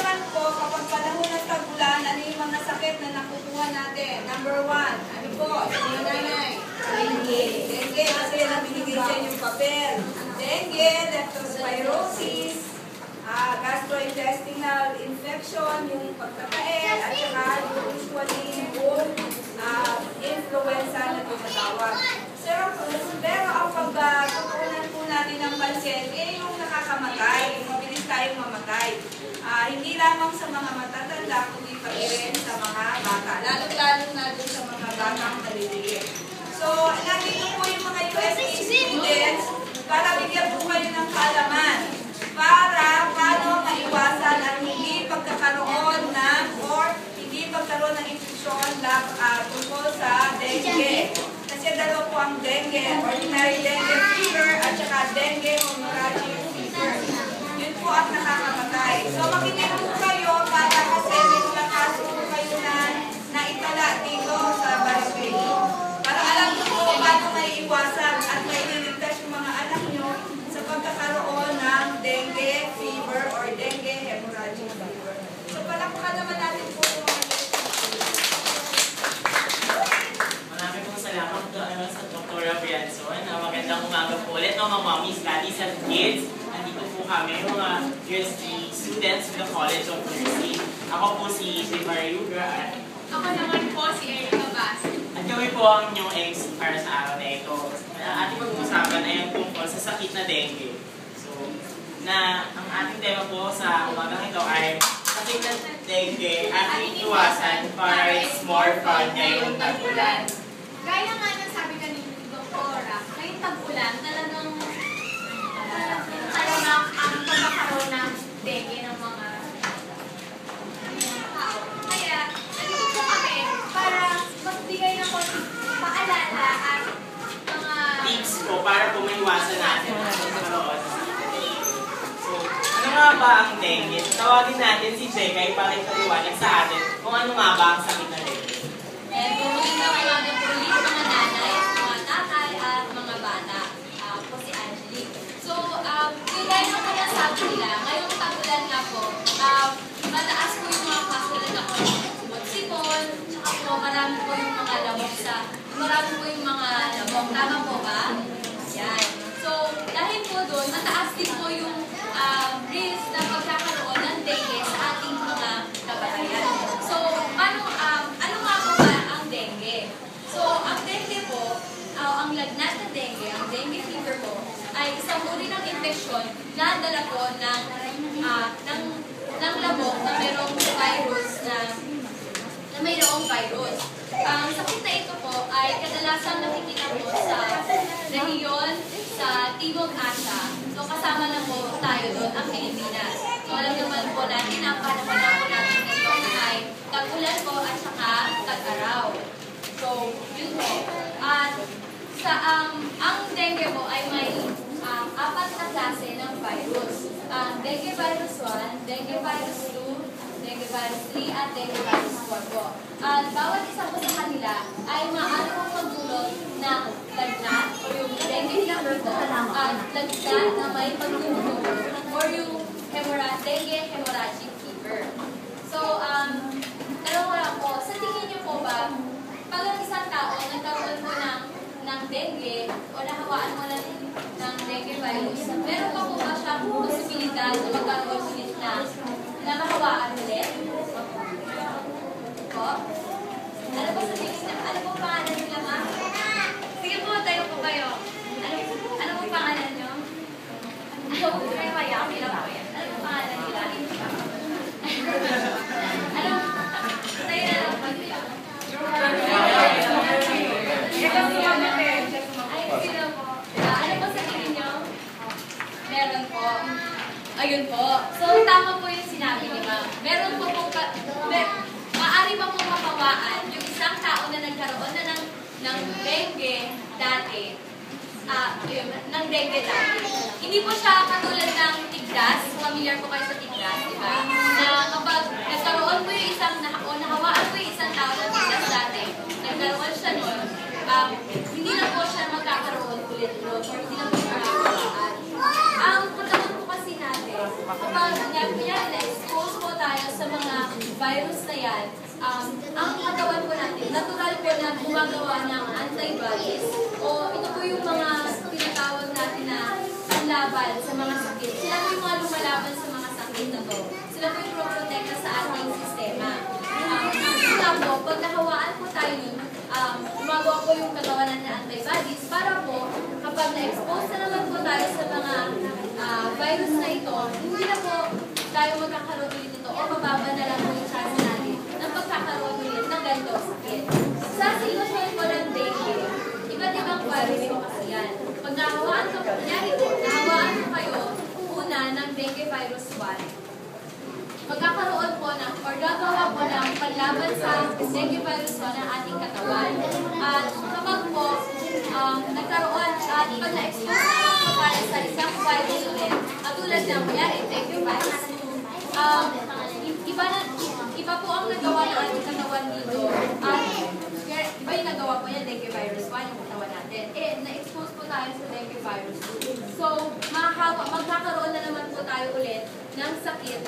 naman po, kapag panahon ng tag-ulan, ano yung mga sakit na nakukuha natin? Number 1, ano po? Ano nanay? Dengue. Dengue, kasi yan binigay dyan yung papel. Dengue, leptospirosis, gastrointestinal infection, yung pagkakain, at saka yung usually yung influenza na tumatawag. Pero ang pagtutunan po natin ng pansin, yung nakakamatay, mabilis tayong mamatay. Hindi lamang sa mga matatanda, kundi pati rin sa mga bata. Lalo-lalo na dun sa mga batang maliliit. So, nandito po yung mga UST students para bigyan po kayo ng kaalaman para paano maiwasan ang hindi pagkakaroon ng or hindi pagkaroon ng infeksyon tungkol sa dengue. Kasi dalawa po ang dengue, ordinary dengue fever at saka dengue hemorrhagic fever. Yun po ang nakakamatay. So makinig po kayo para kasi may mga kaso po kayo na naitala dito sa barangay. Para alam nyo po paano maiiwasan at mailigtas yung mga anak nyo sa pagkakaroon ng dengue fever or dengue hemorrhagic fever. So palakpakan naman natin po yung mga salamat sa Dr. Brianson. Magandang umaga po ulit mga mommies, daddies, and kids. Nandito po kami, mga UST students with the College of Nursing. Ako po si Maria Yugra. Ako naman po si Erica Bass. At kami po ang inyong MC para sa araw na ito. Ang ating pag-uusapan ay ang tungkol sa sakit na dengue. So, ang ating tema po sa umagang ito ay sakit na dengue ating iwasan para it's more fun ngayong tag-ulan. Gaya nga ng sabi kanina ni Doktora, ngayong tag-ulan, talagang ang pagkakaroon ng dengue ng mga tao. Kaya, nandito po kami para magbigay ng konting paalala at mga tips po para po maiwasan natin ang pagkakaroon ng sakit na dengue. So, ano nga ba ang dengue? Tawagin natin si Jeka para ipaliwanag sa atin kung ano nga ba ang sakit na dengue. Pumuli na mga mga nanay, mga tatay, at mga bata. Po si Angelique. So, gaya ng mga sabi nila, ngayong tag-ulan nga po, mataas po yung mga kaso na sipon, tsaka po marami po yung mga lamok Tama po ba? Yan. So, dahil po doon, mataas din po yung risk na pagkakaroon ng dengue sa ating mga kabahayan. So, ano nga po ba ang dengue? So, ang dengue po, ang lagnat na dengue, ang dengue fever po, ay isang uri ng infeksyon na dala po ng lamok na mayroong virus na mayroong virus. Ang sakit na ito po ay kadalasan nakikita po sa rehiyon sa Timog Asya. So, kasama na po tayo doon, ang Pilipinas. So, alam naman po natin ang panahon na po natin dito ay tag-ulan po at saka tag-araw. So, yun po. At ang dengue po ay may 4 na klase ng virus. Dengue virus 1, dengue virus 2, dengue virus 3, at dengue virus 4 po. At bawat isa po sa kanila ay maaari pong magdulot ng lagnat o yung dengue fever po at lagnat na may pagdulot or yung dengue hemorrhagic fever. So, tanong ko lang po, sa tingin niyo po ba, pag ang isang tao nagkaroon mo ng dengue o nahawaan mo ng dengue virus, meron pa po ba siyang posibilidad na magkaroon ulit na mahawaan ulit? Po? Ano po sa tingin na? Ano po pangalan nila, ma'am? Sige po, tayo po kayo. Ano po pangalan nyo? Ano po kayo kaya? Kami lang po yan. Ano po pangalan nila? Ano? Tayo na lang po. Ano po sa tingin nyo? Meron po. Ayun po. So, tama po yung sinabi ni ma'am. Meron po maaari pa pong mapawaan yung isang tao na nagkaroon na ng dengue dati. Ng dengue dati. Hindi po siya katulad ng tigdas. Familiar po kayo sa tigdas, di ba? Na kapag nagkaroon po yung nahawaan po yung isang tao ng tigdas dati, nagkaroon siya nun, hindi na po siya magkakaroon ulit nun, or hindi na po siya makakawaan. Ang pagkaroon po kasi natin, kapag na-expose po tayo virus na yan, ang katawan po natin, natural po na gumagawa ng antibodies o ito po yung mga tinatawag natin na panlaban sa mga sakit. Sila po yung mga lumalaban sa mga sakit na to. Sila po yung proprotekta sa ating sistema. Ito po, pag nahawaan po tayo nun, gumagawa po yung katawan natin ng antibodies para po kapag na-expose na naman po tayo sa mga virus na ito, hindi na po tayo magkakaroon ulit ito o mababa na lang po yung chance natin ng pagkakaroon ulit ng ganito sakit. Sa sitwasyon po ng dengue, iba't ibang virus po kasi yan. Pag nahawaan ko, kunyari po, nahawaan ko kayo una ng dengue virus 1, magkakaroon po ng, or gagawa po ng panlaban sa dengue virus 1 ng ating katawan. At kapag po, nagkaroon, at pag na-expose na po tayo sa isang virus ulit, katulad ng kunyari, dengue virus, iba po ang nagawa ng ating katawan dito. Iba yung nagawa po yan, dengue virus 1, yung katawan natin. Na-expose po tayo sa dengue virus 2. So, magkakaroon na naman po tayo ulit ng sakit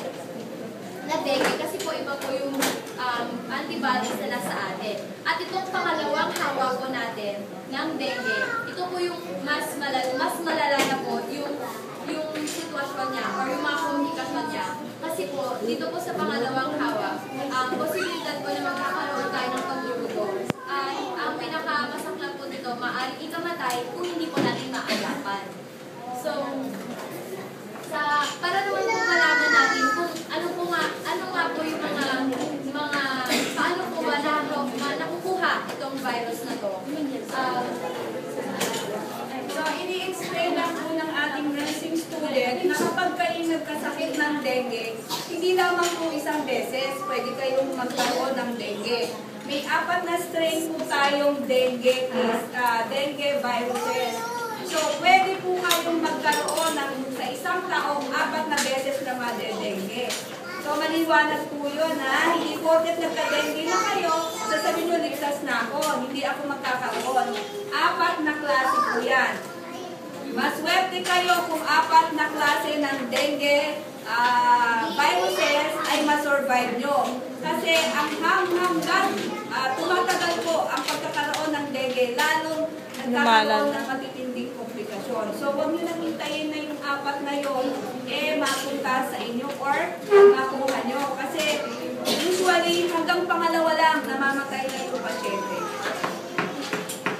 na dengue kasi po iba po yung antibodies na nasa atin. At itong pangalawang hawa po natin ng dengue, ito po yung mas malala na po yung sitwasyon niya or yung mga komunikasyon niya. Kasi po, dito po sa pangalawang hawa, ang posibilidad po na magkakaroon tayo ng pagdurugo. At ang pinakamasaklap po dito, maaaring ikamatay kung hindi po natin maagapan. So, para naman po malaman natin kung ano nga po yung paano po ba nakukuha itong virus na to. So, ini-explain lang po ng ating nursing student na kapag kayo nagkasakit ng dengue, hindi lamang po isang beses pwede kayong magkaroon ng dengue. May 4 na strain po tayong dengue viruses. So, pwede po kayong magkaroon sa isang taong 4 na beses na madedengue. So, maliwanag po yun ha. Hindi porket nagka-dengue na kayo, sasabihin nyo, ligtas na ako, hindi ako magkakaroon. 4 na klase po yan. Maswerte kayo kung 4 na klase ng dengue viruses ay masurvive nyo. Kasi ang hanggang tumatagal po ang pagkakaroon ng dengue, lalong nagkakaroon ng matitinding komplikasyon. So, huwag nyo nang hintayin na yung 4 na yun, mapunta sa inyo or makuha nyo. Kasi usually, hanggang pangalawa lang, namamatay na yung pasyente.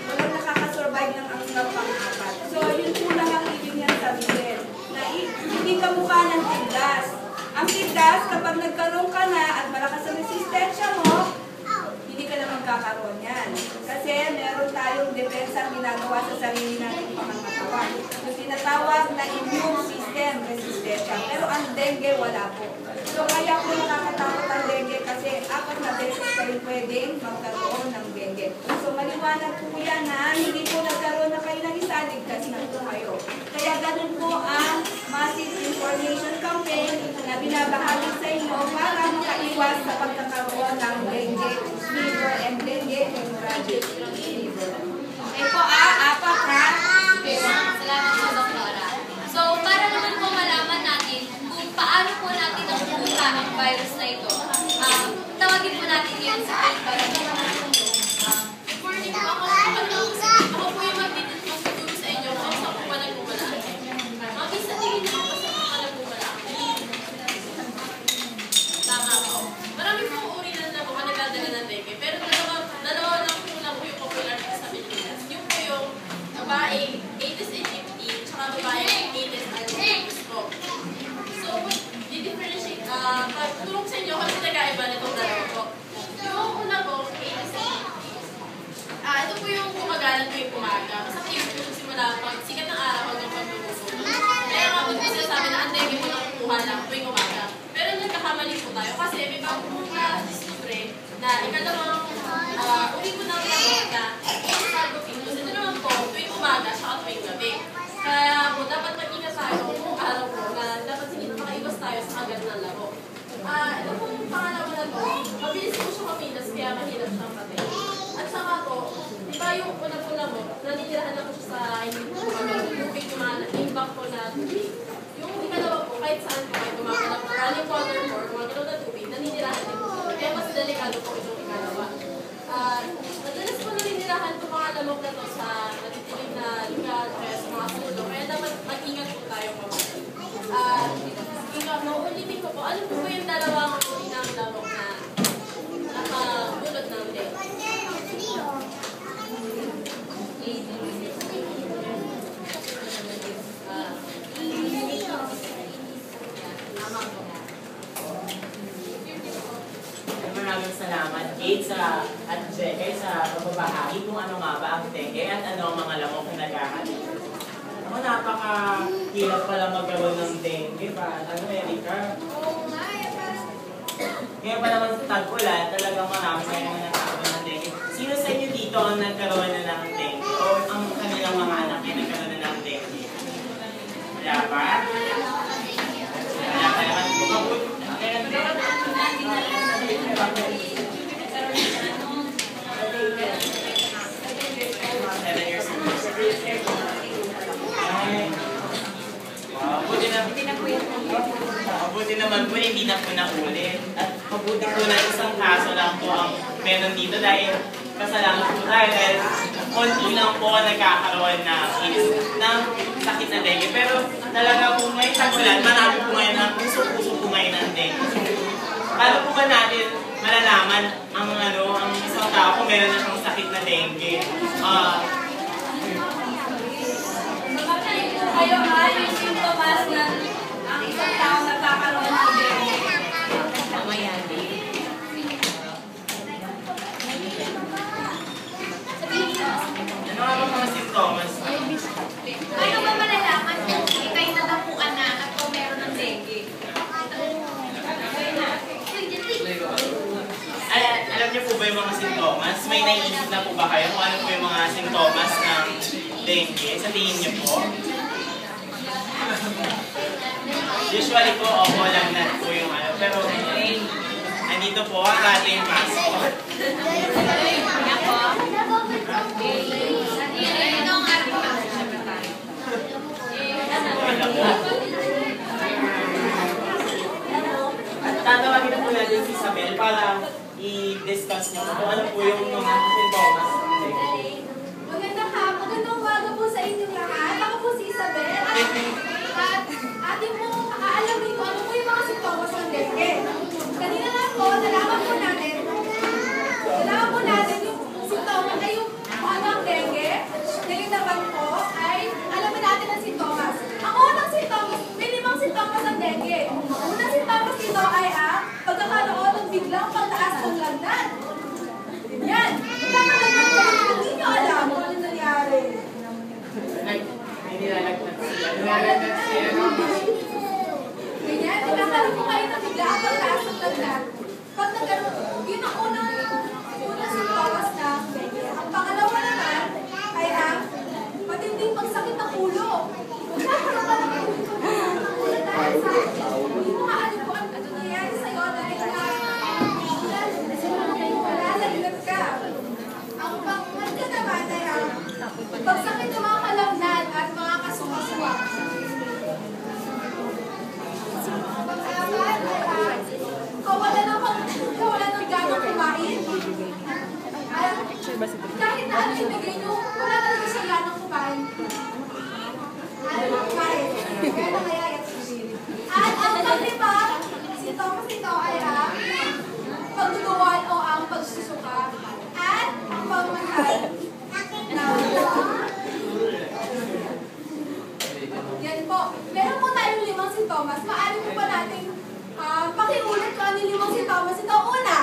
Walang nakakasurvive ng hanggang pang-4. So, yun po lang ang ibig niya sabihin. Na hindi ka mukha ng tigdas. Ang tigdas, kapag nagkaroon ka na at malakas ang resistensya mo, hindi ka na magkakaroon yan. Kasi meron tayong depensa ginagawa sa sarili natin pangangatawan. Yung tinatawag na immune system resistensya. Pero ang dengue, wala po. So kaya po nakakatakot ang dengue kasi 4 na beses kayo pwedeng magkaroon ng dengue. So maliwanag po yan na hindi po nagkaroon na kayo ng isa, ligtas na po kayo. Kaya ganun po ang massive information campaign na binabahagi sa inyo para makaiwas sa pagkakaroon ng dengue fever and dengue hemorrhagic fever. Po 4 ha? Salamat po, Doktora. So, para naman po malaman natin kung paano po natin nakukuha ang virus na ito, tawagin po natin yun sa paper. Good morning po. Ako po yung magtuturo sa inyo kung saan po ba nagpumalaan. Mami, sa tingin niyo po saan po ba nagpumalaan? Tama po. Marami pong uri na po nagdadala ng dengue. Pero dalawa lang po yung popular sa Pilipinas. Yung po yung babae, Aedes aegypti, tsaka babae, Aedes albopicus po. So, di-differentiate, tulong sa inyo kasi nag-aiba nitong dalawa po. Yung una po, Aedes aegypti. Ito po yung gumagalan po yung umaga. Masakit po simula pag sikat ng araw hanggang paglulusog. Kaya nga po sinasabi na ang dengue po nakukuha lang tuwing umaga. Pero nagkakamali po tayo kasi may bago po na-discover na ikalawang uli po ng lamok na Aedes albopicus. Ito naman po tuwing umaga saka tuwing gabi. Kaya po dapat mag-ingat tayo kung araw po na dapat sige makaiwas tayo sa kagat ng lamok. Ito po yung pangalawa na po, mabilis po siya mamilas kaya mahirap siyang patay. At saka po, di ba yung una-una mo, nanitirahan na po siya sa tubig, yung mga impact po na tubig. Yung ikalawa po, kahit saan po kayo gumagalaw po, running water po, gumagalaw na tubig, nanitirahan din po. salamat Kate at Jeke sa pagbabahagi kung ano nga ba ang dengue at ano ang mga lamok na naghahatid. Ako napakahirap pala magkaroon ng dengue pa. Ano, Erika? Oo nga, parang Ngayon pa naman sa tag-ulan, talagang marami na yung nagkakaroon ng dengue. Sino sa inyo dito ang nagkaroon na ng dengue? O ang kanilang mga anak ay nagkaroon na ng dengue? Wala pa? Wala pa naman. Mabuti naman po, hindi na po naulit. At mabuti po na isang kaso lang po ang meron dito dahil kasalamat po tayo dahil konti lang po nagkakaroon ng sakit na dengue. Pero talaga po ngayon tagulan, marami po ngayon ang puso-puso po ngayon ng dengue. Paano po ba natin malalaman ang isang tao kung meron na siyang sakit na dengue? kayo yung symptoms ng ang isang tao nagkakaroon ng dengue. Ano nga ba mga symptoms? Paano ba malalaman kung ikay nadapuan na at kung meron ng dengue? Alam niyo po ba yung mga sintomas? May naiisip na po ba kayo kung ano po yung mga sintomas ng dengue? Sa tingin niyo po? Usually po, lang na po yung pero andito po ang ating passport. At tatawagin na po natin si Isabel para i-discuss niyo kung ano po yung mga sintomas ng dengue. Magandang umaga po sa inyong lahat. Ako po si Isabel. At atin po aalamin ko ano po yung mga sintomas ng dengue. Kanina lang po, nalaman po natin yung sintomas ay yung kung ano ang dengue. Ngayon naman po ay alamin natin ang sintomas. Ang unang sintomas, may 5 sintomas ng dengue. Ang unang sintomas dito ay pagkakaroon ng biglang pagtaas ng lagnat. Yan! Pagkakalagnat ko, hindi nyo alam kung ano nangyari. May nilalagnat siya. Ganyan, nagkakaroon po kayo ng biglang pagtaas ng lagnat. Pag nagkaroon, yun ang unang sintomas ng dengue. Ang pangalawa naman ay matinding pagsakit ng ulo. Magkakaroon ka ng ulo dahil sa hindi mo maalam kung ano nangyayari sa'yo dahil nalalagnat ka. Ang pangalawa naman ay pagsakit ng mga kalagnan at mga kasukasuwa. Pang-apat ay kawalan ng ganong kumain. Kahit na ano ibigay nyo, wala talaga siya ganong kumain. Kumain. Kaya nangyayari. At ang pang-lima, sintomas nito ay pagduduwal o ang pagsusuka. At ang pagmahal na yan po. Meron po tayong 5 sintomas. Maaari po ba natin pakiulit ko ang 5 sintomas. Ito una.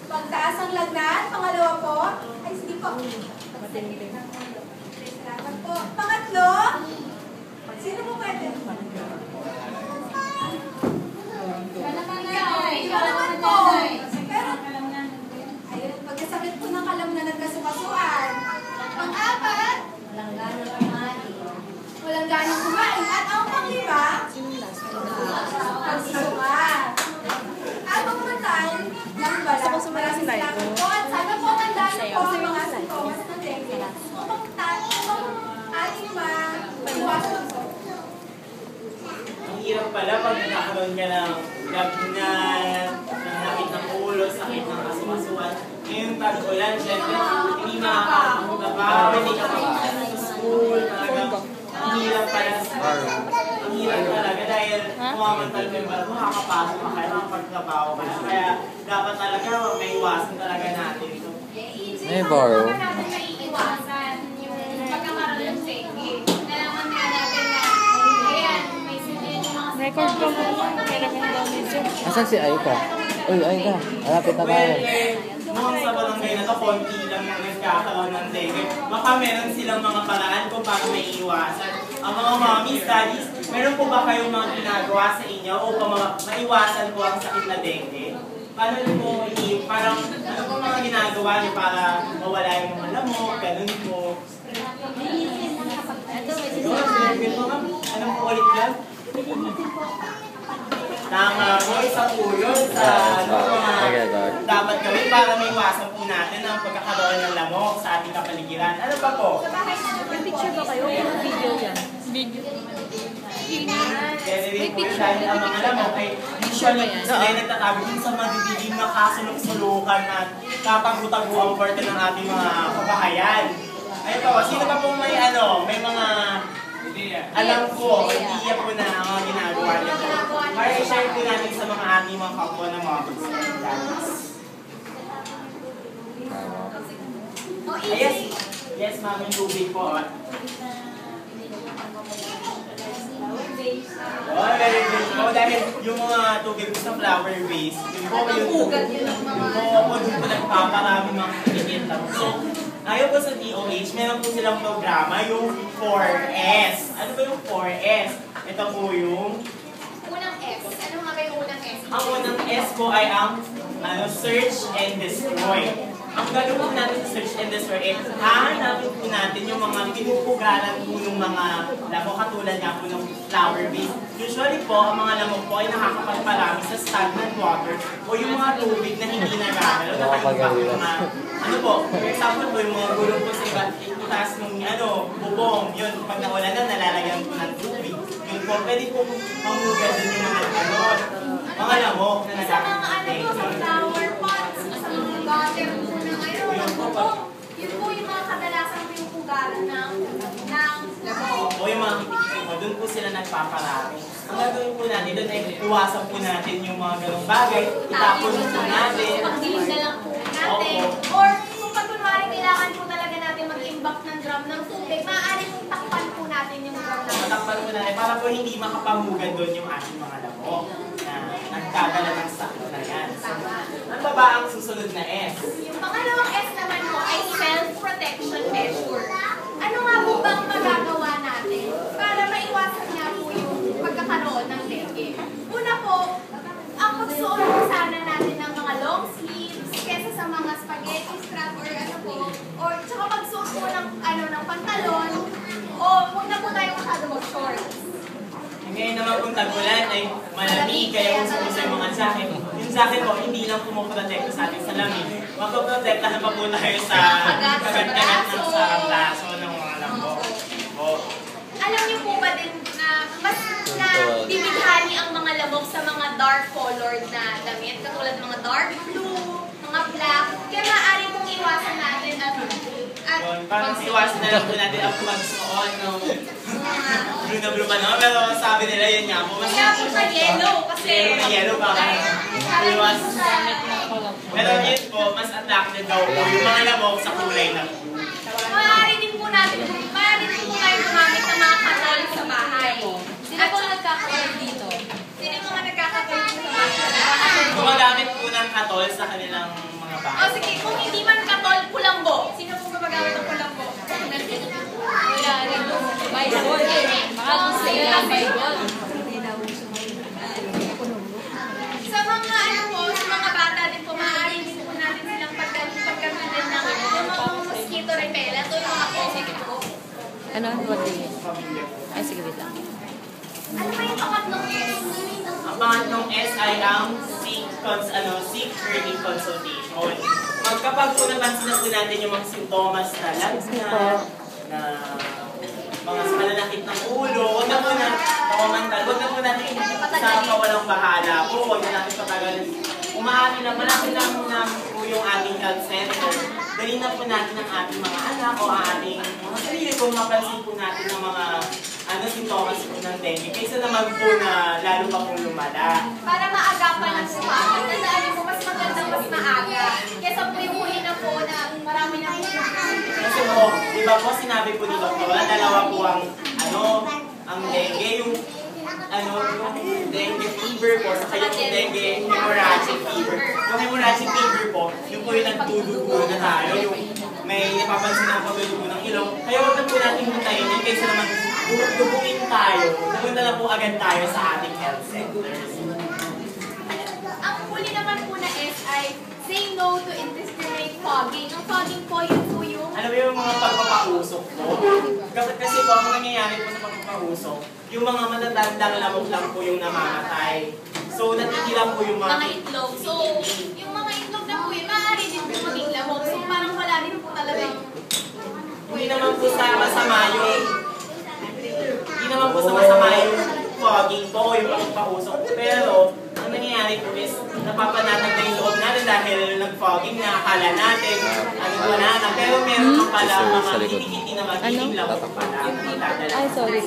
Pagtaas ang lagnat. Pangalawa po. Ay, sige po. Salamat po. Pangatlo. Sino po pwede? Kalaman po. Pero, ayun, pagkasakit po ng kalamnan at kasukasuan. Pang-apat, walang ganang kumain. At ang pang-5, pagsusuka. At pagmatay ng balat. Maraming salamat po. At sana po tandaan po ang mga sintomas ng dengue. Upang ating maiwasan po. Ang hirap pala pag nagkakaroon ka ng lagnat, ng sakit ng ulo, sakit ng kasukasuan. Ngayong tag-ulan, syempre, hindi makakapunta pa, hindi ka makakapunta sa school, talagang ang hirap pala. Ang hirap talaga dahil kumamantal ka yung balat, makakapasok ka kaya makapagtrabaho ka na. Kaya dapat talaga may iwasan talaga natin ito. May borrow. Paano natin maiiwasan yung pagkakaroon ng dengue? Nalaman nga natin na, ayan, may sinilin yung mga Record ko muna. Meron daw ni Sir. Asan si Aika? Uy, Aika. Malapit na tayo. Noong sa barangay na to, konti lang yung nagkakaroon ng dengue. Baka meron silang mga paraan kung paano may iwasan. Ang mga mommies, daddies, meron po ba kayong mga ginagawa sa inyo o maiwasan po ang sakit na dengue? Paano nyo po parang ano po mga ginagawa nyo para mawala yung mga lamok, ganun po? Anong po ulit yan? Tama po, isa po yun sa mga dapat gawin para maiwasan po natin ang pagkakaroon ng lamok sa ating kapaligiran. Ano pa po? May picture ba kayo? May video yan. Video. Kaya rin po yun dahil ang mga lamok ay usually sila nagtatabi din sa madidilim na kasulok-sulukan at kapag-utago ang parte ng ating mga kabahayan. Ayun po, sino pa po may mga alam ko, idea po na ang mga ginagawa nito. Para i-share po natin sa mga ating mga kapwa na mga business. Yes, ma'am, yung tubig po. Oh, very good po. Dahil yung mga tubig po sa flower vase, yung po yung nagpaparami mga kinikita. So, ayon po sa DOH, meron po silang programa, yung 4S. Ano ba yung 4S? Ito po yung Unang S. Ano nga ba yung unang S? ang unang S po ay ang search and destroy. Ang gagawin po natin sa search and destroy ay hahanapin po natin yung mga pinupugaran po ng mga lamok katulad nga po ng flower vase. Usually po, ang mga lamok po ay nakakapagparami sa stagnant water o yung mga tubig na hindi nagagalaw. Nakalimutan yung mga for example po, yung mga gulong po sa iba't itaas ng bubong, yun, pag naulan na, nalalagyan po ng tubig. Yun po, pwede po mamugal din yung mga lamok na Sa mga sa flower pots, sa mga gutter po na ngayon, yun po yung mga kadalasang pinupugaran ng lamok. O yung mga kitikita mo, doon po sila nagpaparami. Ang gagawin po natin doon ay iwasan po natin yung mga ganong bagay, itapon po natin. Pagdilim na lang po natin. Or kung pagkunwari kailangan po talaga natin mag-imbak ng drum ng tubig, maaari pong takpan po natin yung drum ng tubig. Matakpan po natin para po hindi makapamugad doon yung ating mga lamok na nagkagala ng sakit na yan. Ano ba ang susunod na S? Yung pangalawang S naman po ay self-protection measure. Ano nga po bang magagawa natin para maiwasan nga po yung pagkakaroon ng dengue? Una po, ang pagsuot po sana natin ng mga long sleeves kesa sa mga spaghetti strap or or tsaka pagsuot po ng pantalon o huwag na po tayo masyado mag-shorts. Ngayon naman kung tag-ulan ay malamig, kaya kung suso yung mga jacket. Yung jacket po, hindi lang pumoprotekta sa ating salamin. Magpaprotektahan pa po tayo sa kagat-kagat ng sa braso ng mga lamok. Alam niyo po ba din na mas na bibigani ang mga lamok sa mga dark colored na damit, katulad ng mga dark blue, mga black, kaya maaari pong iwasan natin at parang iwasan na lang po natin ang magsuot ng blue na blue ka naman, pero sabi nila yun nga po. kaya po sa yellow kasi yellow para iwas. Pero yun po, mas attractive daw po yung mga lamok sa kulay na po. maaari din po tayo gumamit ng mga katol sa bahay. Sino po nagkakaroon dito? Sino yung mga nagkakatol sa bahay? Gumagamit po ng katol sa kanilang mga bahay. Sige, kung hindi man katol, kulambo. Sino po gumagamit ng kulambo? Wala rin. Bible. Baka kung sila lang Bible. Sa mga bata din po, maaari din po natin silang pagkamitin ng yung mga mosquito repellent o yung mga po. Ano? What do you Ay, sige, wait lang. Ano ba yung pangatlong S? Ang pangatlong S ay ang seek early consultation. Kapag po napansin na po natin yung mga sintomas na lagnat, na mga pananakit ng ulo, huwag na po na pamamantal, huwag na po natin sa kawalang bahala po, huwag na natin patagalin. Umaari na, malapit lang na po yung ating health center. Dali na po natin ang ating mga anak o ating mga sarili kung mapansin po natin ng mga sintomas po ng dengue. Kaysa naman po na lalo pa pong lumala. Para maagapan ang suha. Tandaan mo, mas magandang mas maaga. Kesa po yung huli na po na marami na po. Kasi po, di ba po sinabi po ni Doktor, dalawa po ang dengue, yung yung dengue fever po, saka yung dengue hemorrhagic fever. Yung hemorrhagic fever po, yung po yung nagdudugo na tayo, yung may napapansin ng pagdudugo ng ilong. Kaya huwag na po natin muntayin yun, kaysa naman dugungin tayo, pumunta na po agad tayo sa ating health centers. Ang huli naman po na S ay say no to indiscriminate fogging. Ang fogging po, yun po yung... Alam mo yung mga pagpapausok po? Kasi po, ang nangyayari po sa pagpapausok, yung mga matatandang lamok lang po yung namamatay. So, natitira po yung mga itlog. So, yung mga itlog na po yun, maaari din po maging lamok. So, parang wala din po talagang... Hindi naman po sa masama yung... Hindi naman po sa masama yung fogging po, yung pagpapausok. Pero, ang nangyayari po is, napapanatag na yung loob natin dahil nag-fogging na akala natin, wala na. Pero meron pa pala mga hindi na magiging lamok pala. Ay, sorry.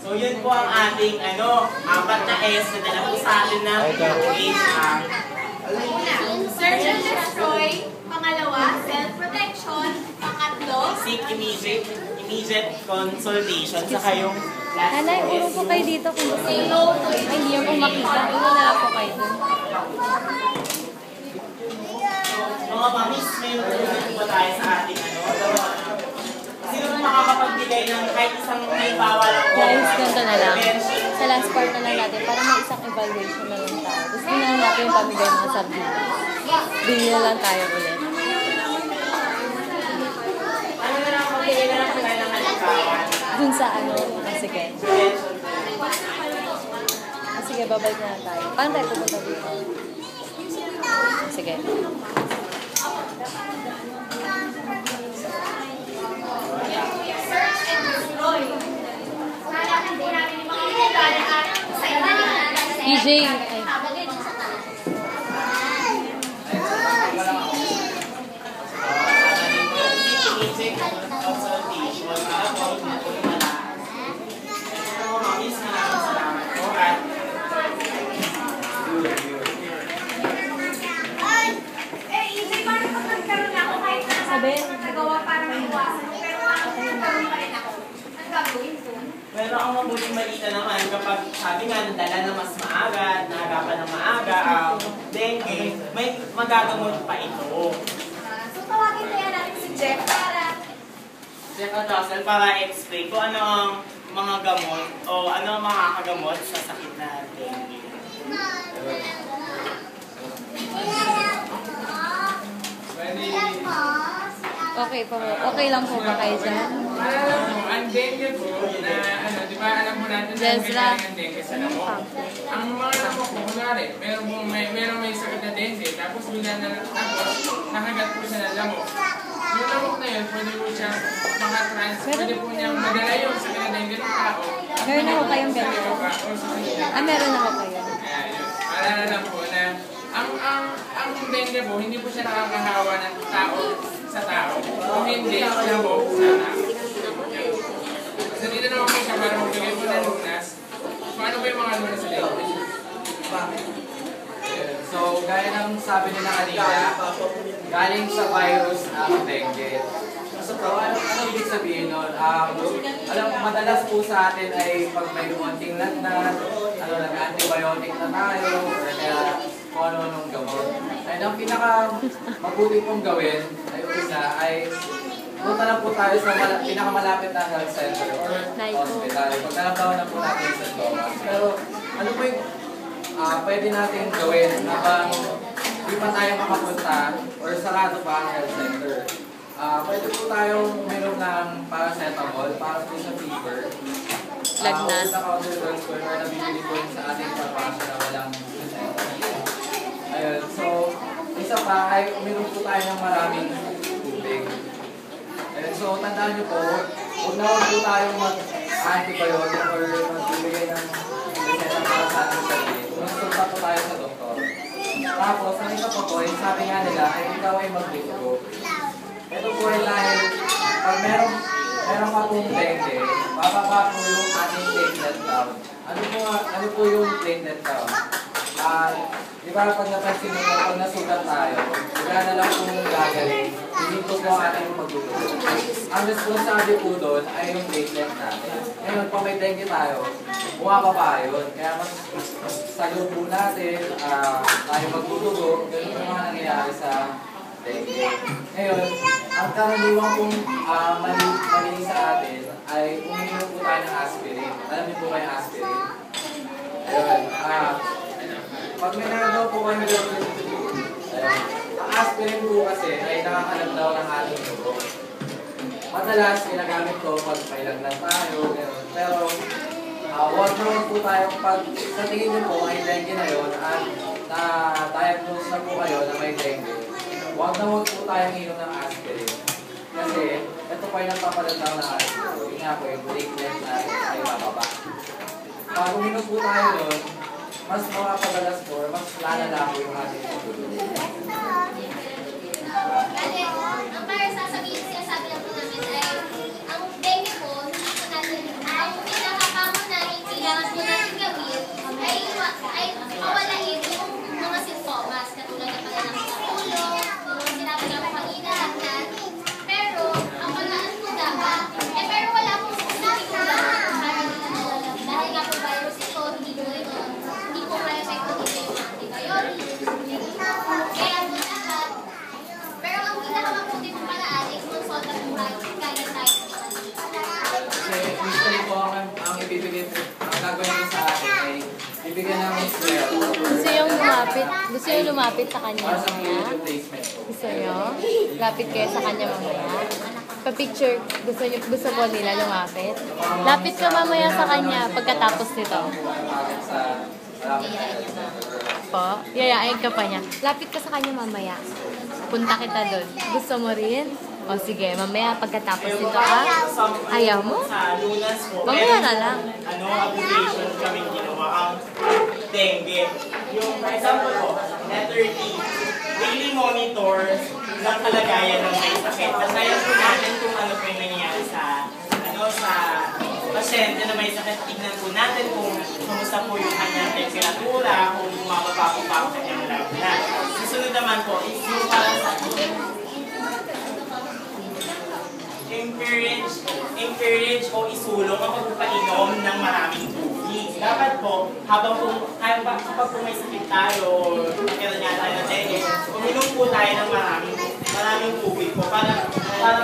So yun po ang ating apat na S na dala po sa atin na HR. Search and destroy. Pangalawa, self-protection. Pangatlo, Seek immediate consultation. Saka yung last Hanay, urong po kayo dito kung gusto nyo. Ay, hindi yung po makita. Ulo na lang po kayo dun. mga mamis, may matulungan po ba tayo sa ating sino po makakapagbigay ng kahit isang may bawal ako? Guys, ganito na lang. Sa last part na lang natin, para may isang evaluation na lang tayo. Gusto na lang natin yung pamigay mga subject. Bigyan na lang tayo ulit. Ano na lang, magbigay na lang po tayo ng halimbawa. Dun sa sige. Sige, babalik na lang tayo. Paano tayo pupunta dito? Sige. search and destroy. Sana hindi natin yung mga kinagana at sa iba EJ. Ay. Pero ang mabuting balita naman, kapag sabi nga nadala na mas maaga, naagapan ng maaga, dengue, may magagamot pa ito. So tawagin kaya natin si Jeff para Para explain kung ano ang mga gamot o ano ang makakagamot sa sakit na dengue. Okay lang po ba kayo dyan? Ang dengue po, na di ba alam mo natin na may ang dengue sa lamok. Ang mga lamok po, kunwari, meron may sakit na dengue, tapos bigla na nakagat po siya ng lamok. Yung lamok na yun, pwede po siya pwede po niyang madala yung sakit na dengue ng tao. Meron ako kayong ganito? Meron ako kayo. Alala lang po na ang dengue po, hindi po siya nakakahawa ng tao sa tao. Kung hindi, lamok sa tao. So dito naman po siya para magbigay po ng lunas. Paano ba yung mga lunas sa dengue? So, gaya ng sabi nila kanina, galing sa virus ang dengue. So, ano ibig sabihin nun? Madalas po sa atin ay pag may konting lagnat, nag-antibiotic na tayo, or kaya kung ano-anong gamot. Ay, ang pinaka-mabuti pong gawin ay una ay punta na po tayo sa pinakamalapit na health center or hospital. Pag nalamdaman na po natin sa Thomas. Pero ano po yung pwede natin gawin habang di pa tayo makapunta or sarado pa ang health center? Pwede po tayong uminom ng paracetamol para po sa fever. Lagnat. Sa counter drugs po or nabibili po sa ating pharmacy na walang ayun. So, isa pa ay uminom po tayo ng maraming tubig. Ayun. So, tandaan nyo po, huwag na huwag po tayong mag-antibiotic or magbibigay ng reseta para sa ating sarili. Kumonsulta po tayo sa doktor. Tapos, ang isa pa po, yung sabi nga nila, ay ikaw ay mag-dugo. Ito po ay dahil pag meron ka pong dengue, bababa po yung ating platelet count. Ano po yung platelet count? Di ba pag napansin mo pag nasugat tayo, wala na lang kung gagaling, hinto po ang ating pagdudugo. Ang responsable po doon ay yung platelet natin. Ngayon, pag may dengue tayo, bumababa yun. Kaya mas sagot po natin, tayo magdudugo, ganun yung mga nangyayari sa dengue. Ngayon, ang karaniwang pong mali sa atin ay umiinom po tayo ng aspirin. Alam niyo po ba yung aspirin? Ayun, pag may nagawa po kayo ang aspirin po kasi ay nakakalab daw ng ating dugo. Madalas, ginagamit ko pag may lagnat tayo, gano'n. Pero, huwag naman po tayo pag sa tingin niyo po ay dengue na yun at na-diagnose na po kayo na may dengue. Huwag naman po tayong inom ng aspirin. Kasi, ito po ay nagpapalantaw ng ating dugo. Yun nga po, yung platelet na ay mababa. Pag uminom po tayo nun, mas makapadalas po, mas lalala po yung ating pagdudugo. Kasi, ang para sasabihin siya sabi lang po namin ay, ang dengue po, hindi po natin, ang pinaka-common na kailangan po natin gawin ay mawalain yung mga sintomas, katulad ng pagkakas sa ulo, yung sinabi lang po kanina, lahat. Pero, ang palaan po dapat, pero wala po sinabi ko dahil nga po virus ito, hindi po ma-effect po dito yung antibiotics. Kaya po dapat, pero ang pinakamabuti pong palaan ay consult na po kayo kaya tayo sa Kasi usually po ang ibibigay po, ang gagawin ko sa akin ay ibigyan namin square. Gusto yung lumapit sa kanya Para sa mamaya? fluid replacement po. Gusto nyo? Lapit kayo sa kanya mamaya? Pa-picture, gusto po nila lumapit? Lapit ka mamaya sa kanya pagkatapos nito. Po? Yayain ka pa niya. Lapit ka sa kanya mamaya. Punta kita doon. Gusto mo rin? O sige, mamaya pagkatapos nito ayaw mo? Sa Lunas po, Mamaya na lang. application kaming ginawa ang dengue. Yung, for example po, letter D, daily monitor ng kalagayan ng may sakit. Basayan po natin kung ano po yung nangyayari sa pasyente na may sakit. Tignan po natin kung kamusta po yung kanyang temperatura, kung bumababa po pa ang kanyang lagnat. Susunod naman po is yung para sa encourage o isulong ang pagpapainom ng maraming tubig. Dapat po, kapag po may sakit tayo o magkaroon nga tayo ng dengue, uminom po tayo ng maraming tubig po para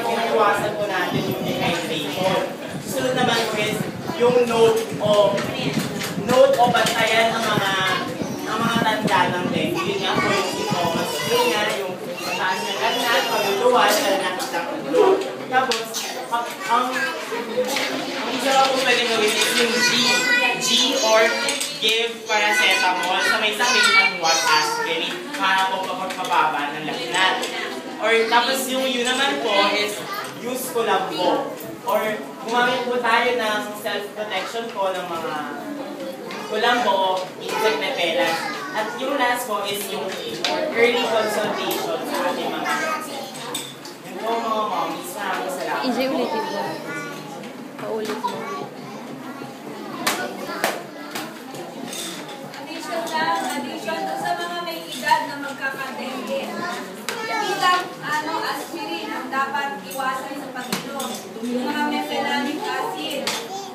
po maiwasan po natin yung dehydration. Susunod naman po is yung note o bantayan ang mga tanda ng dengue. Yun nga po yung sintomas. Yun nga yung mataas ng lagnat, pagluluwas, lagnat ng ulo. Tapos, ang isa pa po pwede gawin is yung G or give paracetamol sa may sakit at huwag aspirin para po pagpapababa ng lagnat. Or tapos yung U naman po is use kulambo. Or gumamit po tayo ng self-protection po ng mga kulambo, insect repellent. At yung last po is yung early consultation sa ating mga po mga mommies, maraming salamat. EJ, ulitin mo. Paulit mo. Addition sa mga may edad na magkakadengue. Bilang aspirin ang dapat iwasan sa pag-inom. Yung mga methylamic acid,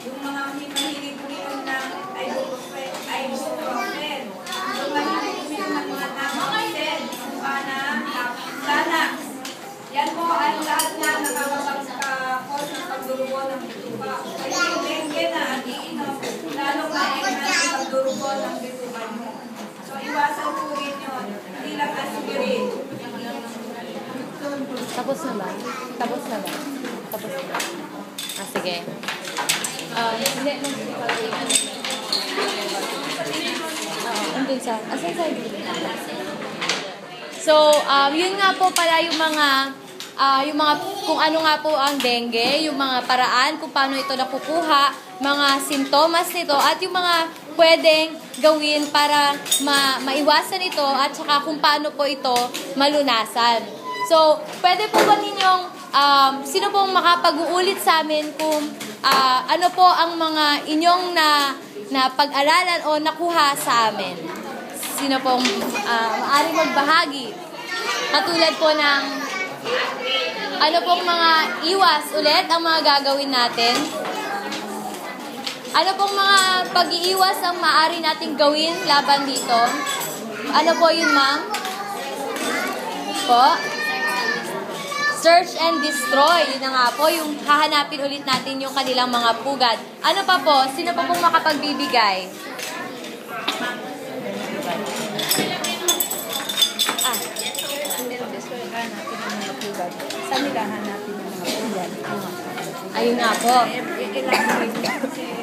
yung mga mahilig uminom ng ibuprofen, yung mahilig uminom ng mga namakasel, Xanax. Yan po ay lahat na nakakapag-cause ng pagdurugo ng bituka. Kaya yung dengue na at iinom, lalo ma-enhance ang pagdurugo ng bituka mo. So, iwasan po rin yun. Hindi lang aspirin. Tapos na ba? Tapos na ba? Tapos na ba? Sige. Hindi. Andun sa... Asan sa So, yun nga po pala yung mga kung ano nga po ang dengue, yung mga paraan kung paano ito nakukuha, mga sintomas nito, at yung mga pwedeng gawin para maiwasan ito, at saka kung paano po ito malunasan. So, pwede po ba ninyong, sino pong makapag-uulit sa amin kung ano po ang mga inyong na pag-aralan o nakuha sa amin? Sino pong maaari magbahagi? Katulad po ng ano pong mga iwas ulit ang mga gagawin natin? Ano pong mga pag-iiwas ang maaari nating gawin laban dito? Ano po yun, ma'am? Po? Search and destroy. Yun na nga po, yung hahanapin ulit natin yung kanilang mga pugad. Ano pa po? Sino pa pong makapagbibigay? Saan nila hanapin ng mga pugad? Ayun nga po. Kailangan kasi